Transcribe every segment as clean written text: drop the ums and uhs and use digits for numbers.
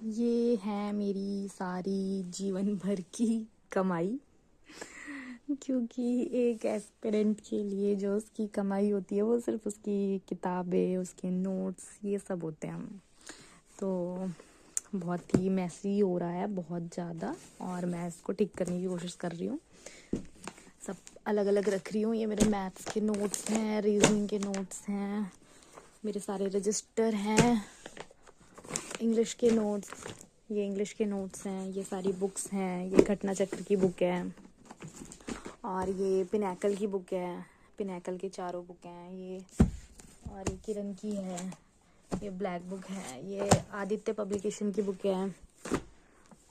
ये है मेरी सारी जीवन भर की कमाई, क्योंकि एक एस्पिरेंट के लिए जो उसकी कमाई होती है वो सिर्फ उसकी किताबें, उसके नोट्स, ये सब होते हैं। तो बहुत ही मैसी हो रहा है, बहुत ज़्यादा, और मैं इसको ठीक करने की कोशिश कर रही हूँ। सब अलग अलग रख रही हूँ। ये मेरे मैथ्स के नोट्स हैं, रीजनिंग के नोट्स हैं, मेरे सारे रजिस्टर हैं, इंग्लिश के नोट्स, ये इंग्लिश के नोट्स हैं, ये सारी बुक्स हैं, ये घटना चक्र की बुक है, और ये पिनैकल की बुक है, पिनैकल की चारों बुक हैं ये, और ये किरण की है, ये ब्लैक बुक है, ये आदित्य पब्लिकेशन की बुक है,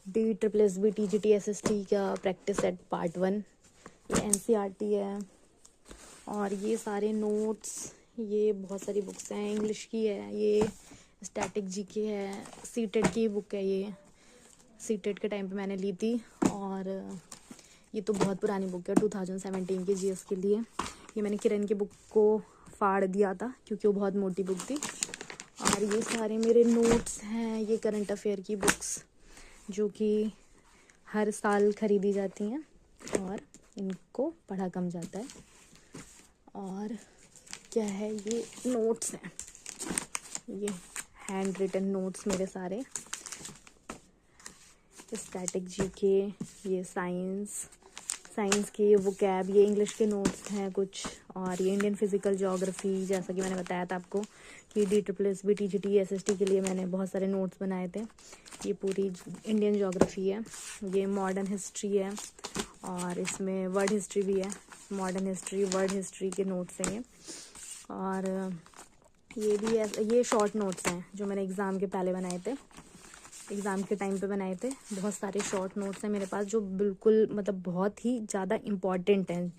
DSSB TGT SST का प्रैक्टिस सेट पार्ट 1, ये NCERT है, और ये सारे नोट्स, ये बहुत सारी बुक्स हैं, इंग्लिश की है, ये स्टैटिक GK है, सीटेट की बुक है, ये सीटेट के टाइम पे मैंने ली थी, और ये तो बहुत पुरानी बुक है 2017 के GS के लिए। ये मैंने किरण की बुक को फाड़ दिया था क्योंकि वो बहुत मोटी बुक थी। और ये सारे मेरे नोट्स हैं, ये करंट अफेयर की बुक्स जो कि हर साल खरीदी जाती हैं और इनको पढ़ा कम जाता है। और क्या है, ये नोट्स हैं, ये हैंड रिटन नोट्स मेरे सारे, स्टैटिक GK, ये साइंस के वोकैब, ये इंग्लिश के नोट्स हैं कुछ, और ये इंडियन फिजिकल ज्योग्राफी, जैसा कि मैंने बताया था आपको कि DSSB TGT SST के लिए मैंने बहुत सारे नोट्स बनाए थे। ये पूरी इंडियन ज्योग्राफी है, ये मॉडर्न हिस्ट्री है, और इसमें वर्ड हिस्ट्री भी है, मॉडर्न हिस्ट्री, वर्ड हिस्ट्री के नोट्स हैं ये। और ये भी है, ये शॉर्ट नोट्स हैं जो मैंने एग्ज़ाम के पहले बनाए थे, एग्ज़ाम के टाइम पे बनाए थे। बहुत सारे शॉर्ट नोट्स हैं मेरे पास जो बिल्कुल मतलब बहुत ही ज़्यादा इम्पॉर्टेंट हैं,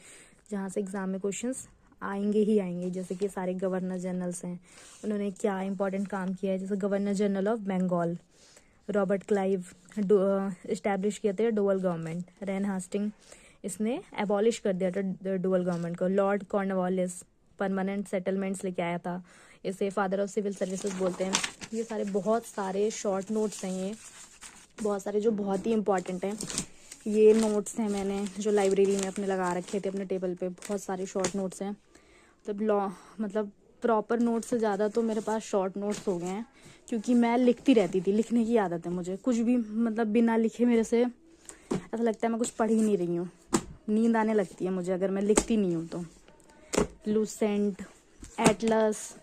जहाँ से एग्ज़ाम में क्वेश्चंस आएंगे ही आएंगे। जैसे कि सारे गवर्नर जनरल्स हैं, उन्होंने क्या इंपॉर्टेंट काम किया है। जैसे governor general of Bengal Robert Clive establish किया था डुअल गवर्नमेंट। रेन हास्टिंग, इसने एबॉलिश कर दिया था डुअल गवर्नमेंट को। लॉर्ड कॉर्नवालिस परमानेंट सेटलमेंट्स लेके आया था, इसे फादर ऑफ सिविल सर्विसेज बोलते हैं। ये सारे बहुत सारे शॉर्ट नोट्स हैं, ये बहुत सारे जो बहुत ही इंपॉर्टेंट हैं। ये नोट्स हैं मैंने जो लाइब्रेरी में अपने लगा रखे थे अपने टेबल पे, बहुत सारे शॉर्ट नोट्स हैं। मतलब प्रॉपर नोट्स से ज़्यादा तो मेरे पास शॉर्ट नोट्स हो गए हैं, क्योंकि मैं लिखती रहती थी, लिखने की आदत है मुझे। कुछ भी मतलब बिना लिखे मेरे से ऐसा लगता है मैं कुछ पढ़ ही नहीं रही हूँ, नींद आने लगती है मुझे अगर मैं लिखती नहीं हूँ तो। लूसेंट, एटलस,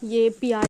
ये PR